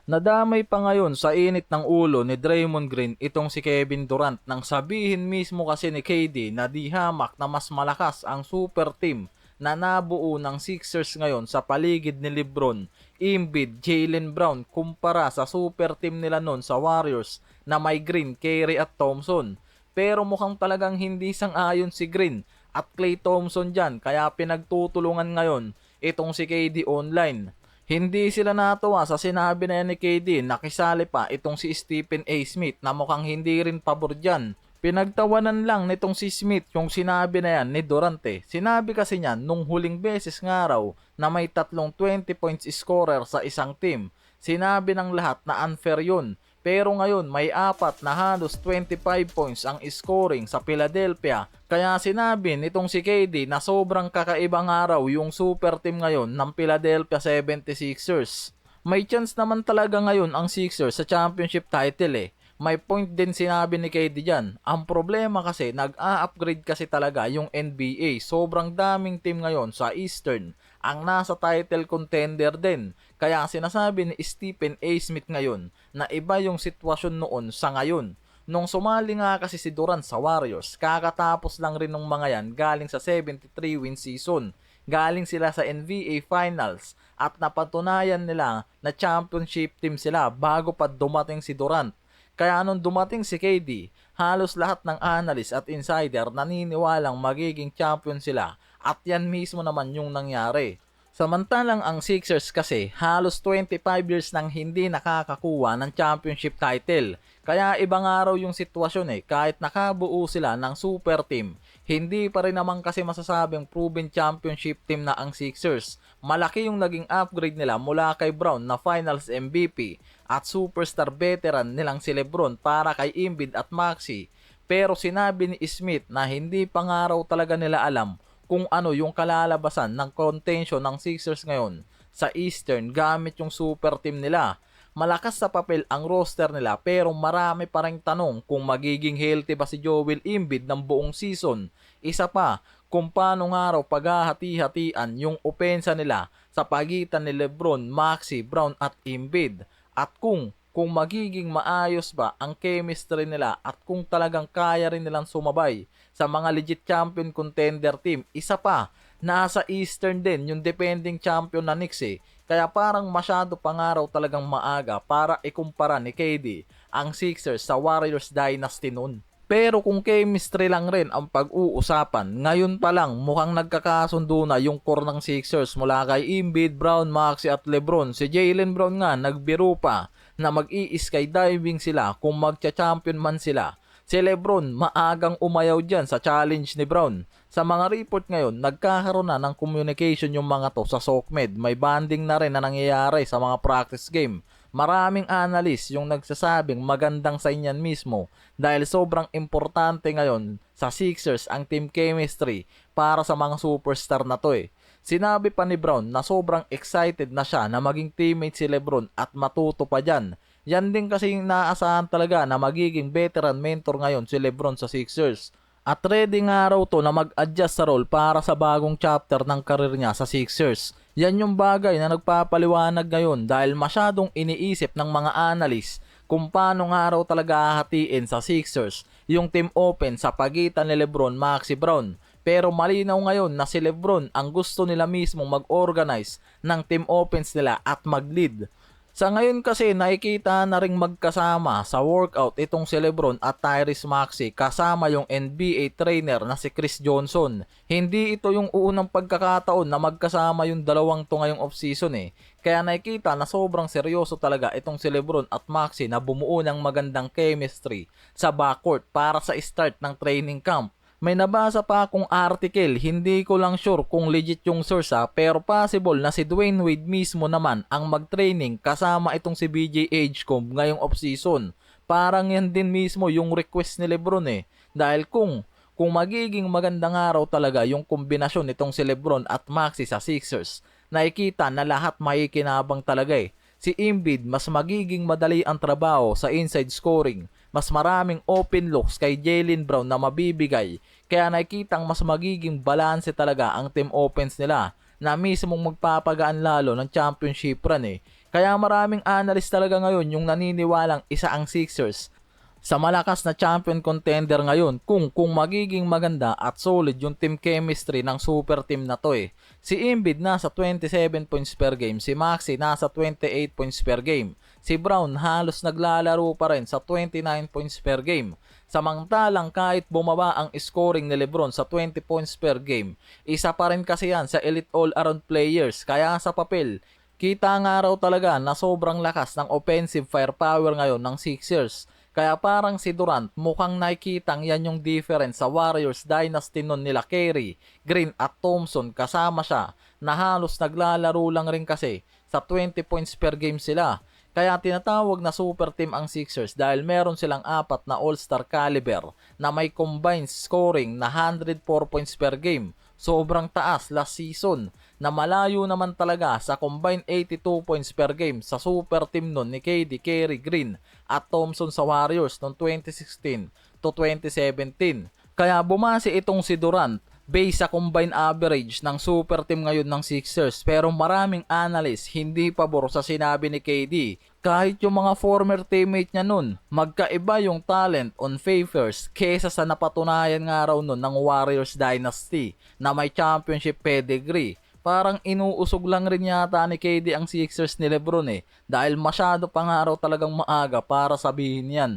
Nadamay pa ngayon sa init ng ulo ni Draymond Green itong si Kevin Durant nang sabihin mismo kasi ni KD na di hamak na mas malakas ang super team na nabuo ng Sixers ngayon sa paligid ni LeBron, Embiid, Jaylen Brown kumpara sa super team nila noon sa Warriors na may Green, Curry at Thompson. Pero mukhang talagang hindi sang-ayon si Green at Klay Thompson dyan kaya pinagtutulungan ngayon itong si KD online. Hindi sila natuwa sa sinabi na yan ni KD, nakisali pa itong si Stephen A. Smith na mukhang hindi rin pabor dyan. Pinagtawanan lang nitong si Smith yung sinabi na yan ni Durante. Sinabi kasi niyan nung huling beses nga raw na may tatlong 20 points scorer sa isang team. Sinabi ng lahat na unfair yun. Pero ngayon may apat na halos 25 points ang scoring sa Philadelphia. Kaya sinabi nitong si KD na sobrang kakaibang araw yung super team ngayon ng Philadelphia 76ers. May chance naman talaga ngayon ang Sixers sa championship title eh. May point din sinabi ni KD dyan. Ang problema kasi nag-a-upgrade kasi talaga yung NBA. Sobrang daming team ngayon sa Eastern ang nasa title contender din. Kaya sinasabi ni Stephen A. Smith ngayon na iba yung sitwasyon noon sa ngayon. Nung sumali nga kasi si Durant sa Warriors, kakatapos lang rin ng mga yan galing sa 73-win season. Galing sila sa NBA Finals at napatunayan nila na championship team sila bago pa dumating si Durant. Kaya nung dumating si KD, halos lahat ng analyst at insider naniniwalang magiging champion sila at yan mismo naman yung nangyari. Samantalang ang Sixers kasi halos 25 years nang hindi nakakakuha ng championship title. Kaya ibang araw yung sitwasyon eh, kahit nakabuo sila ng super team, hindi pa rin naman kasi masasabing proven championship team na ang Sixers. Malaki yung naging upgrade nila mula kay Brown na Finals MVP at superstar veteran nilang si LeBron para kay Embiid at Maxey. Pero sinabi ni Smith na hindi pa nga raw talaga nila alam kung ano yung kalalabasan ng contention ng Sixers ngayon sa Eastern gamit yung super team nila. Malakas sa papel ang roster nila pero marami pa ring tanong kung magiging healthy ba si Joel Embiid ng buong season. Isa pa, kung paano nga raw paghahati-hatian yung opensa nila sa pagitan ni LeBron, Maxey, Brown at Embiid. At kung magiging maayos ba ang chemistry nila at kung talagang kaya rin nilang sumabay sa mga legit champion contender team. Isa pa, nasa Eastern din yung defending champion na Knicks eh. Kaya parang masyado pa nga raw talagang maaga para ikumpara ni KD ang Sixers sa Warriors dynasty noon. Pero kung chemistry lang rin ang pag-uusapan, ngayon pa lang mukhang nagkakasundo na yung core ng Sixers mula kay Embiid, Brown, Maxey at LeBron. Si Jaylen Brown nga nagbiro pa na mag-i-skydiving sila kung magcha-champion man sila. Si LeBron maagang umayaw dyan sa challenge ni Brown. Sa mga report ngayon, nagkakaroon na ng communication yung mga to sa SOCMED. May banding na rin na nangyayari sa mga practice game. Maraming analyst yung nagsasabing magandang sign yan mismo dahil sobrang importante ngayon sa Sixers ang team chemistry para sa mga superstar na to eh. Sinabi pa ni Brown na sobrang excited na siya na maging teammate si LeBron at matuto pa dyan. Yan din kasi yung naasahan talaga na magiging veteran mentor ngayon si LeBron sa Sixers. At ready nga raw to na mag-adjust sa role para sa bagong chapter ng karir niya sa Sixers. Yan yung bagay na nagpapaliwanag ngayon dahil masyadong iniisip ng mga analyst kung paano nga raw talaga hahatiin sa Sixers yung team open sa pagitan ni LeBron, Maxey, Brown. Pero malinaw ngayon na si LeBron ang gusto nila mismo mag-organize ng team offense nila at mag-lead. Sa ngayon kasi nakikita na ring magkasama sa workout itong si LeBron at Tyrese Maxey kasama yung NBA trainer na si Chris Johnson. Hindi ito yung unang pagkakataon na magkasama yung dalawang to ngayong off-season eh. Kaya nakikita na sobrang seryoso talaga itong si LeBron at Maxey na bumuo ng magandang chemistry sa backcourt para sa start ng training camp. May nabasa pa akong article, hindi ko lang sure kung legit yung source pero possible na si Dwayne Wade mismo naman ang mag-training kasama itong si BJ Edgecomb ngayong off-season. Parang yan din mismo yung request ni LeBron eh. Dahil kung magiging magandang araw talaga yung kombinasyon nitong si LeBron at Maxey sa Sixers, nakikita na lahat makikinabang talaga eh. Si Embiid mas magiging madali ang trabaho sa inside scoring, mas maraming open looks kay Jaylen Brown na mabibigay, kaya nakikitang mas magiging balanse talaga ang team offense nila na mismong magpapagaan lalo ng championship run eh. Kaya maraming analyst talaga ngayon yung naniniwalang isa ang Sixers sa malakas na champion contender ngayon kung magiging maganda at solid yung team chemistry ng super team na to eh. Si Embiid nasa 27 points per game, si Maxey nasa 28 points per game, si Brown halos naglalaro pa rin sa 29 points per game. Samantalang kahit bumaba ang scoring ni LeBron sa 20 points per game, isa pa rin kasi yan sa elite all-around players. Kaya sa papel, kita nga raw talaga na sobrang lakas ng offensive firepower ngayon ng Sixers. Kaya parang si Durant mukhang nakikitang yan yung difference sa Warriors dynasty nun nila Curry, Green at Thompson kasama siya na halos naglalaro lang rin kasi sa 20 points per game sila. Kaya tinatawag na super team ang Sixers dahil meron silang 4 na all-star caliber na may combined scoring na 104 points per game. Sobrang taas last season na malayo naman talaga sa combined 82 points per game sa super team nun ni KD, Curry, Green at Thompson sa Warriors noong 2016 to 2017. Kaya bumase itong si Durant based sa combined average ng super team ngayon ng Sixers, pero maraming analyst hindi pabor sa sinabi ni KD. Kahit yung mga former teammate niya nun, magkaiba yung talent on favors kesa sa napatunayan nga raw nun ng Warriors dynasty na may championship pedigree. Parang inuusog lang rin yata ni KD ang Sixers ni LeBron eh, dahil masyado pa nga raw talagang maaga para sabihin yan.